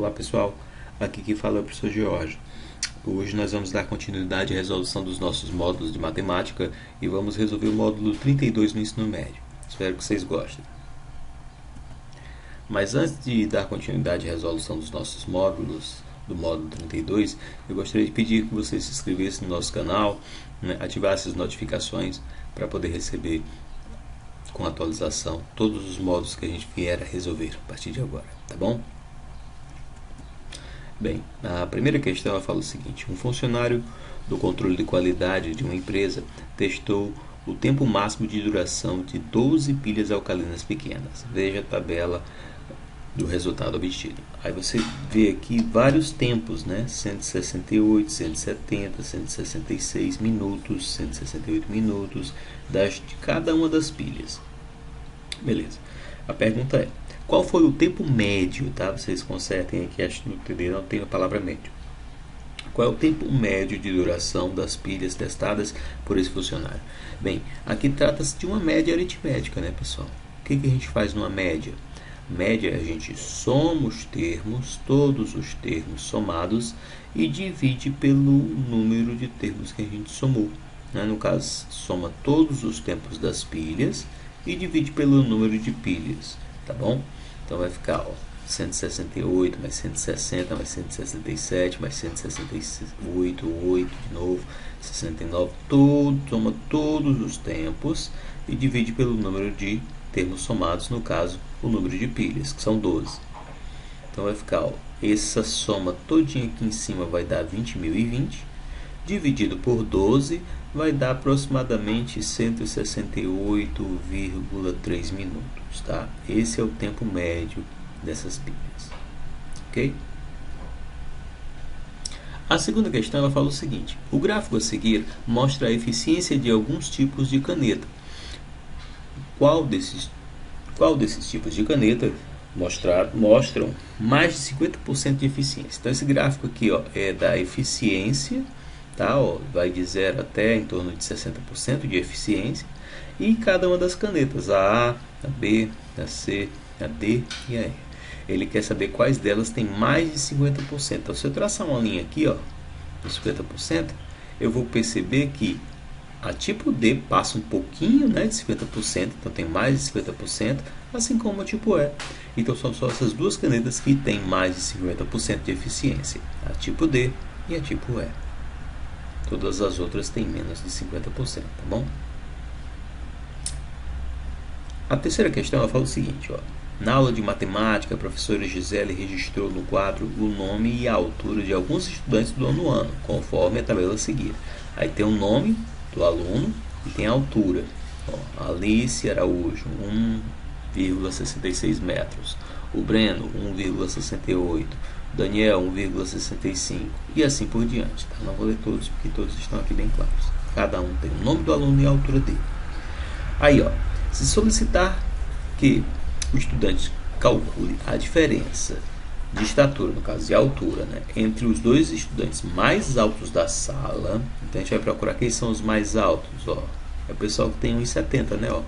Olá pessoal, aqui quem fala é o professor Jorge. Hoje nós vamos dar continuidade à resolução dos nossos módulos de matemática e vamos resolver o módulo 32 no ensino médio. Espero que vocês gostem. Mas antes de dar continuidade à resolução dos nossos módulos, do módulo 32, eu gostaria de pedir que você se inscrevesse no nosso canal, ativasse as notificações para poder receber com atualização todos os módulos que a gente vier a resolver a partir de agora, tá bom? Bem, a primeira questão ela fala o seguinte: um funcionário do controle de qualidade de uma empresa testou o tempo máximo de duração de 12 pilhas alcalinas pequenas. Veja a tabela do resultado obtido. Aí você vê aqui vários tempos, né? 168, 170, 166 minutos, 168 minutos de cada uma das pilhas. Beleza. A pergunta é: qual foi o tempo médio, tá? Vocês consertem aqui, acho que no TD não tem a palavra médio. Qual é o tempo médio de duração das pilhas testadas por esse funcionário? Bem, aqui trata-se de uma média aritmética, né, pessoal? O que a gente faz numa média? Média, a gente soma os termos, todos os termos somados, e divide pelo número de termos que a gente somou. No caso, soma todos os tempos das pilhas e divide pelo número de pilhas, tá bom? Então vai ficar, ó, 168 mais 160 mais 167 mais 168, 8 de novo, 69, soma todos os tempos e divide pelo número de termos somados, no caso, o número de pilhas, que são 12. Então vai ficar, ó, essa soma todinha aqui em cima vai dar 20.020, dividido por 12 vai dar aproximadamente 168,3 minutos, tá? Esse é o tempo médio dessas pilhas, ok? A segunda questão ela fala o seguinte: o gráfico a seguir mostra a eficiência de alguns tipos de caneta. Qual desses tipos de caneta mostram mais de 50% de eficiência? Então esse gráfico aqui, ó, é da eficiência, tá? Ó, vai de 0 até em torno de 60% de eficiência, e cada uma das canetas, a B, a C, a D e a E. Ele quer saber quais delas tem mais de 50%. Então, se eu traçar uma linha aqui, ó, de 50%, eu vou perceber que a tipo D passa um pouquinho, né, de 50%, então tem mais de 50%, assim como a tipo E. Então são só essas duas canetas que têm mais de 50% de eficiência, a tipo D e a tipo E. Todas as outras têm menos de 50%, tá bom? A terceira questão ela fala o seguinte, ó: na aula de matemática, a professora Gisele registrou no quadro o nome e a altura de alguns estudantes do nono ano, conforme a tabela a seguir. Aí tem o nome do aluno e tem a altura. Ó, Alice Araújo, 1,66 metros. O Breno, 1,68. Daniel, 1,65. E assim por diante. Tá? Não vou ler todos, porque todos estão aqui bem claros. Cada um tem o nome do aluno e a altura dele. Aí, ó, se solicitar que o estudante calcule a diferença de estatura, no caso de altura, né, entre os dois estudantes mais altos da sala, então a gente vai procurar quem são os mais altos, ó. É o pessoal que tem 1,70, né, ó.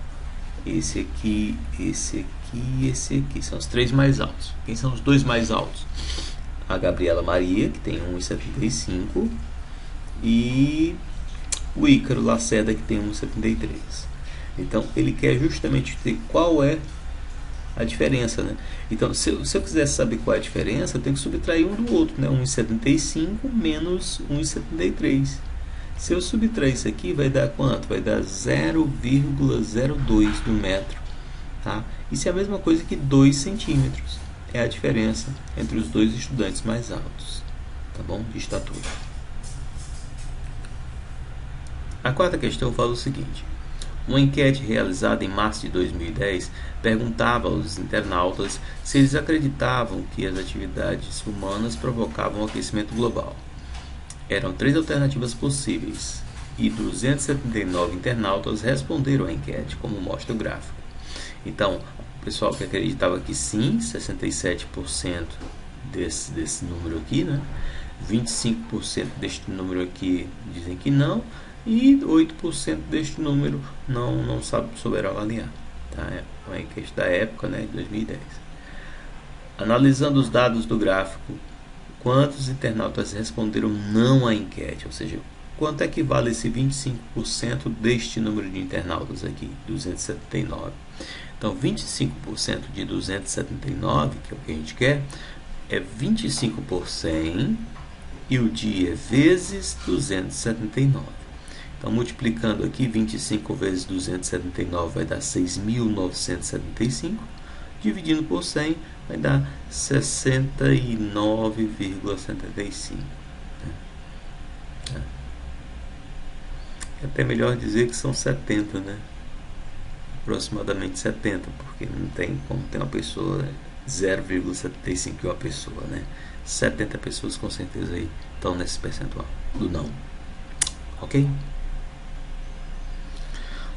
Esse aqui, esse aqui e esse aqui são os três mais altos. Quem são os dois mais altos? A Gabriela Maria, que tem 1,75, e o Ícaro Lacerda, que tem 1,73. Então ele quer justamente ter qual é a diferença, né? Então, se eu quiser saber qual é a diferença, eu tenho que subtrair um do outro, né? 1,75 menos 1,73. Se eu subtrair isso aqui, vai dar quanto? Vai dar 0,02 do metro, tá? Isso é a mesma coisa que 2 centímetros. É a diferença entre os dois estudantes mais altos, tá bom? De estatura. A quarta questão fala o seguinte: uma enquete realizada em março de 2010 perguntava aos internautas se eles acreditavam que as atividades humanas provocavam o aquecimento global. Eram 3 alternativas possíveis e 279 internautas responderam à enquete, como mostra o gráfico. Então, o pessoal que acreditava que sim, 67% desse número aqui, né? 25% deste número aqui dizem que não, e 8% deste número não souberam avaliar. Tá? É uma enquete da época, né, de 2010. Analisando os dados do gráfico, quantos internautas responderam não à enquete? Ou seja, quanto é que vale esse 25% deste número de internautas aqui, 279? Então, 25% de 279, que é o que a gente quer, é 25 por 100 e o dia vezes 279. Então, multiplicando aqui, 25 vezes 279 vai dar 6.975. Dividindo por 100 vai dar 69,75. É até melhor dizer que são 70, né? Aproximadamente 70, porque não tem como ter uma pessoa 0,75 é uma pessoa, né? 70 pessoas com certeza aí estão nesse percentual do não. Ok?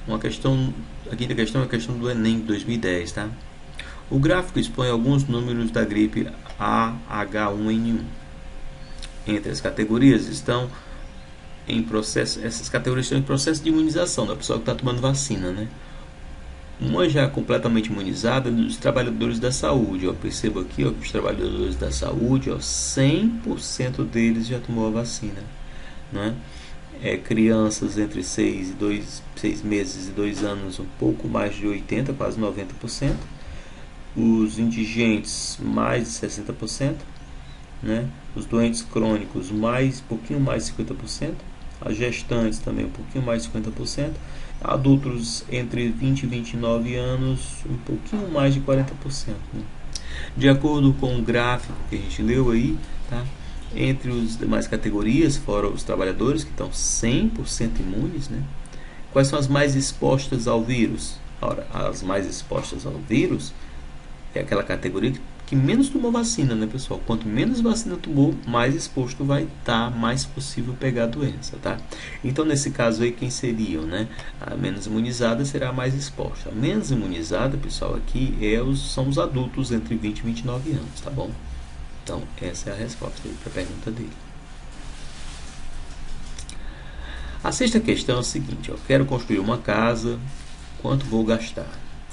A quinta questão é a questão do Enem de 2010, tá? O gráfico expõe alguns números da gripe AH1N1. Entre as categorias estão em processo, essas categorias estão em processo de imunização da pessoa que está tomando vacina, né? Uma já completamente imunizada dos trabalhadores da saúde. Ó, percebo aqui, ó, que os trabalhadores da saúde, ó, 100% deles já tomou a vacina, né? Crianças entre 6 meses e 2 anos, um pouco mais de 80%, quase 90%. Os indigentes, mais de 60%, né? Os doentes crônicos, pouquinho mais de 50%. As gestantes também, um pouquinho mais de 50%. Adultos entre 20 e 29 anos, um pouquinho mais de 40%. Né? De acordo com o gráfico que a gente leu aí, tá? Entre as demais categorias, fora os trabalhadores que estão 100% imunes, né? Quais são as mais expostas ao vírus? Ora, as mais expostas ao vírus é aquela categoria que menos tomou vacina, né, pessoal? Quanto menos vacina tomou, mais exposto vai estar, mais possível pegar a doença, tá? Então, nesse caso aí, quem seriam, né? A menos imunizada será a mais exposta. A menos imunizada, pessoal, aqui são os adultos entre 20 e 29 anos, tá bom? Então, essa é a resposta para a pergunta dele. A sexta questão é o seguinte, ó, quero construir uma casa, quanto vou gastar?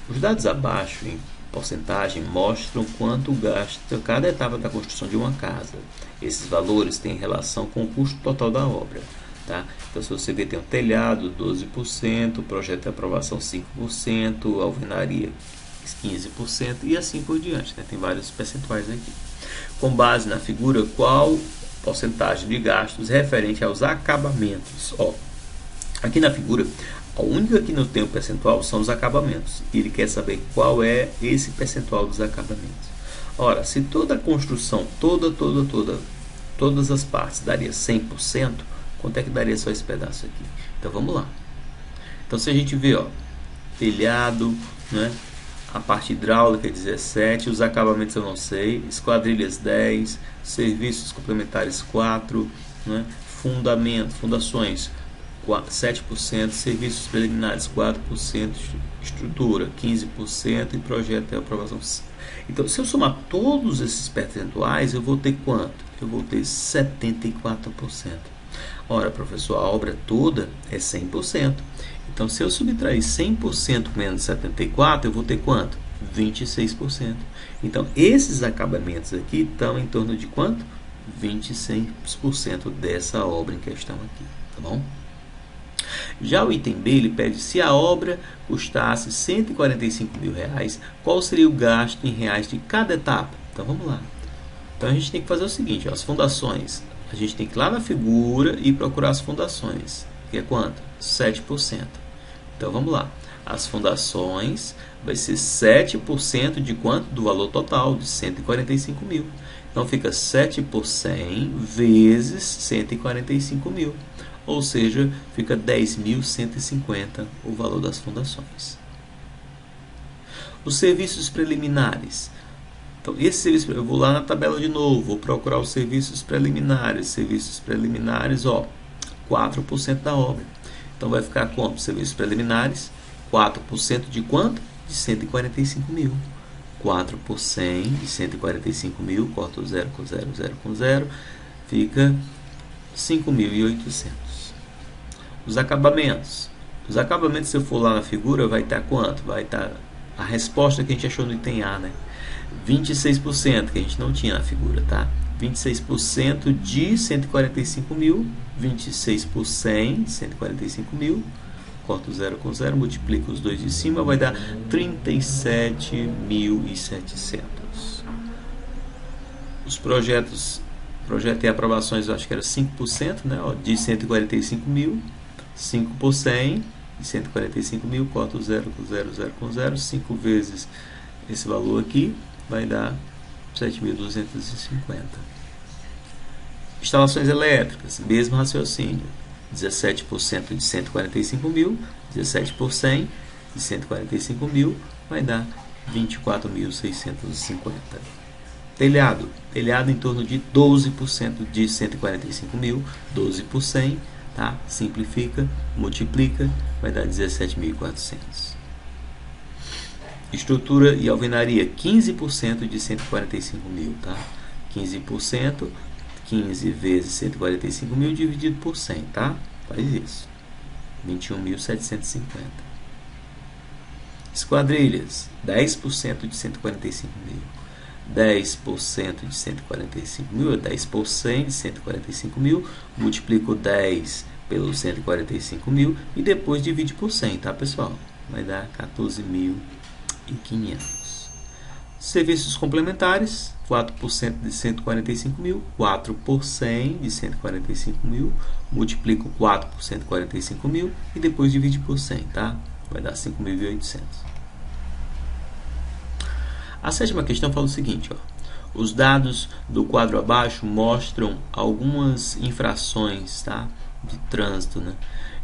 Os dados abaixo, em porcentagem, mostram quanto gasta cada etapa da construção de uma casa. Esses valores têm relação com o custo total da obra. Tá? Então, se você vê, tem um telhado, 12%, projeto de aprovação, 5%, alvenaria, 15% e assim por diante. Né? Tem vários percentuais aqui. Com base na figura, qual porcentagem de gastos referente aos acabamentos? Ó, aqui na figura, a única que não tem o percentual são os acabamentos. E ele quer saber qual é esse percentual dos acabamentos. Ora, se toda a construção, todas as partes daria 100%, quanto é que daria só esse pedaço aqui? Então vamos lá. Então se a gente vê, ó, telhado, né? A parte hidráulica 17, os acabamentos eu não sei, esquadrilhas 10, serviços complementares 4, né? Fundações 7%, serviços preliminares 4%, estrutura 15% e projeto de aprovação. Então, se eu somar todos esses percentuais, eu vou ter quanto? Eu vou ter 74%. Ora, professor, a obra toda é 100%. Então, se eu subtrair 100% menos 74%, eu vou ter quanto? 26%. Então, esses acabamentos aqui estão em torno de quanto? 26% dessa obra em questão aqui, tá bom? Já o item B, ele pede se a obra custasse R$145 mil, qual seria o gasto em reais de cada etapa? Então, vamos lá. Então, a gente tem que fazer o seguinte, ó, as fundações. A gente tem que ir lá na figura e procurar as fundações, que é quanto? 7%. Então, vamos lá. As fundações vai ser 7% de quanto? Do valor total, de 145 mil. Então, fica 7 por 100 vezes 145 mil. Ou seja, fica 10.150 o valor das fundações. Os serviços preliminares. Então, esse serviço, eu vou lá na tabela de novo, vou procurar os serviços preliminares. Serviços preliminares, ó, 4% da obra. Então, vai ficar quanto? Serviços preliminares, 4% de quanto? De 145 mil. 4 por 100 de 145 mil, corta o 0 com 0, 0 com 0, fica 5.800. Os acabamentos. Os acabamentos, se eu for lá na figura, vai estar quanto? Vai estar a resposta que a gente achou no item A, né? 26%, que a gente não tinha na figura, tá? 26% de 145 mil, 26 por 100, 145 mil, corta o 0 com 0, multiplica os dois de cima, vai dar 37.700. Os projeto e aprovações, eu acho que era 5%, né? Ó, de 145 mil, 5 por 100, de 145 mil, corta o 0 com 0, 0 com 0, 5 vezes esse valor aqui, vai dar 7.250. Instalações elétricas, mesmo raciocínio. 17% de 145 mil, 17 por 100 de 145 mil, vai dar 24.650. Telhado em torno de 12% de 145 mil, 12 por 100, tá? Simplifica, multiplica, vai dar 17.400. Estrutura e alvenaria, 15% de 145 mil, tá? 15%, 15 vezes 145 mil dividido por 100, tá? Faz isso. 21.750. Esquadrilhas, 10% de 145 mil. 10% de 145 mil é 10 por 100 de 145 mil. Multiplico 10 pelos 145 mil e depois divide por 100, tá, pessoal? Vai dar 14.500. Serviços complementares, 4% de 145 mil, 4 por 100 de 145 mil, multiplico 4 por 145 mil e depois divide por 100, tá? Vai dar 5.800. A sétima questão fala o seguinte, ó. Os dados do quadro abaixo mostram algumas infrações, tá? De trânsito, né?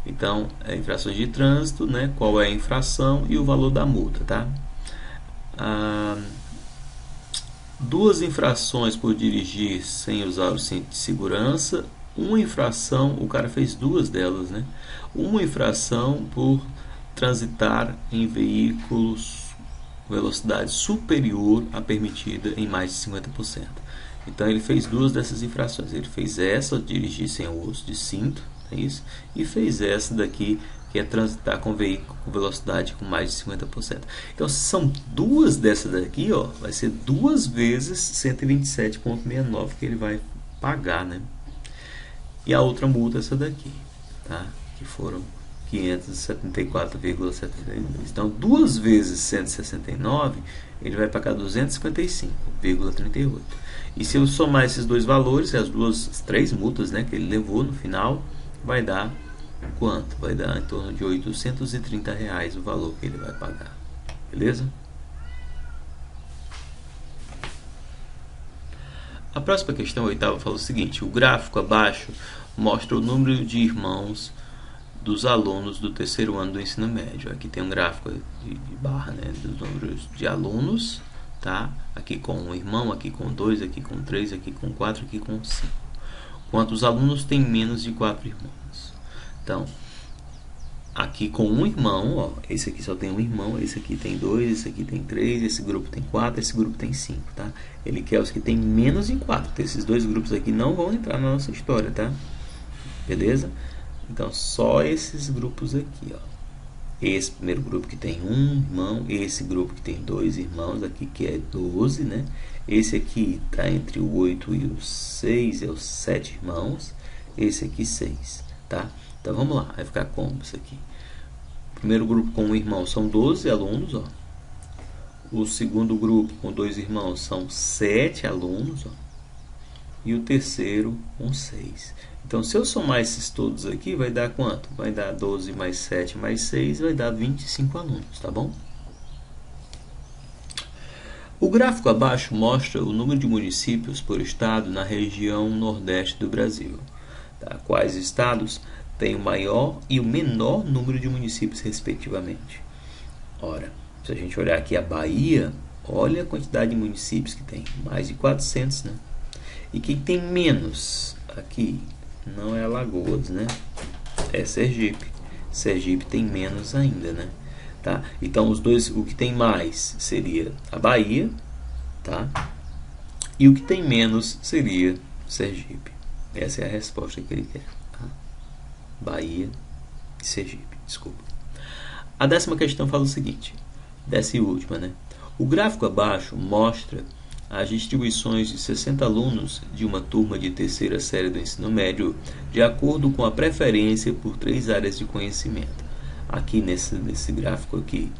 Então, infrações de trânsito, né? Qual é a infração e o valor da multa, tá? Duas infrações por dirigir sem usar o cinto de segurança. Uma infração, o cara fez duas delas, né? Uma infração por transitar em veículos com velocidade superior à permitida em mais de 50%. Então ele fez duas dessas infrações. Ele fez essa, dirigir sem o uso de cinto, é isso? E fez essa daqui, que é transitar com veículo com velocidade com mais de 50%. Então, se são duas dessas daqui, ó, vai ser 2 vezes 127,69 que ele vai pagar, né? E a outra multa é essa daqui, tá? Que foram 574,72. Então, 2 vezes 169, ele vai pagar 255,38. E se eu somar esses dois valores, as três multas, né, que ele levou no final, vai dar quanto? Vai dar em torno de R$830 o valor que ele vai pagar. Beleza? A próxima questão, a oitava, fala o seguinte: o gráfico abaixo mostra o número de irmãos dos alunos do terceiro ano do ensino médio. Aqui tem um gráfico de barra, né, dos números de alunos, tá? Aqui com um irmão, aqui com 2, aqui com 3, aqui com 4, aqui com 5. Quantos alunos tem menos de 4 irmãos? Então, aqui com um irmão, ó, esse aqui só tem um irmão, esse aqui tem 2, esse aqui tem 3, esse grupo tem 4, esse grupo tem 5, tá? Ele quer os que tem menos de 4. Esses dois grupos aqui não vão entrar na nossa história, tá? Beleza? Então, só esses grupos aqui, ó. Esse primeiro grupo que tem um irmão, esse grupo que tem 2 irmãos, aqui que é 12, né? Esse aqui está entre o 8 e o 6, é os 7 irmãos. Esse aqui 6, tá? Então, vamos lá, vai ficar como isso aqui? O primeiro grupo com um irmão são 12 alunos, ó. O segundo grupo com 2 irmãos são 7 alunos, ó. E o terceiro com 6. Então, se eu somar esses todos aqui, vai dar quanto? Vai dar 12 mais 7 mais 6, vai dar 25 alunos, tá bom? O gráfico abaixo mostra o número de municípios por estado na região nordeste do Brasil. Tá? Quais estados têm o maior e o menor número de municípios, respectivamente? Ora, se a gente olhar aqui a Bahia, olha a quantidade de municípios que tem, mais de 400, né? E quem tem menos aqui não é Alagoas, né? É Sergipe. Sergipe tem menos ainda, né? Tá? Então, os dois, o que tem mais seria a Bahia, tá? E o que tem menos seria Sergipe. Essa é a resposta que ele quer. Tá? Bahia e Sergipe, desculpa. A 10ª questão fala o seguinte, 10ª e última, né? O gráfico abaixo mostra as distribuições de 60 alunos de uma turma de terceira série do ensino médio, de acordo com a preferência por 3 áreas de conhecimento. Aqui nesse gráfico aqui,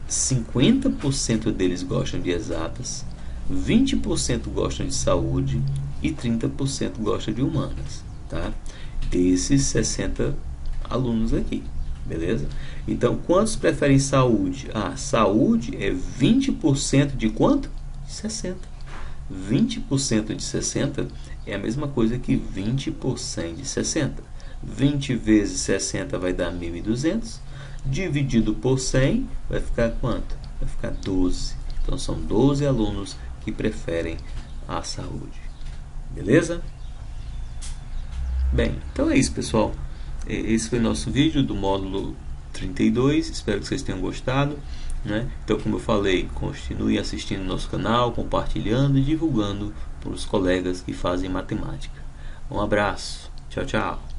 50% deles gostam de exatas, 20% gostam de saúde e 30% gostam de humanas, tá? Desses 60 alunos aqui, beleza? Então, quantos preferem saúde? Saúde é 20% de quanto? 60. 20% de 60 é a mesma coisa que 20 por 100 de 60. 20 vezes 60 vai dar 1.200. Dividido por 100 vai ficar quanto? Vai ficar 12. Então, são 12 alunos que preferem a saúde. Beleza? Bem, então é isso, pessoal. Esse foi o nosso vídeo do módulo 32. Espero que vocês tenham gostado. Então, como eu falei, continue assistindo nosso canal, compartilhando e divulgando para os colegas que fazem matemática. Um abraço. Tchau, tchau.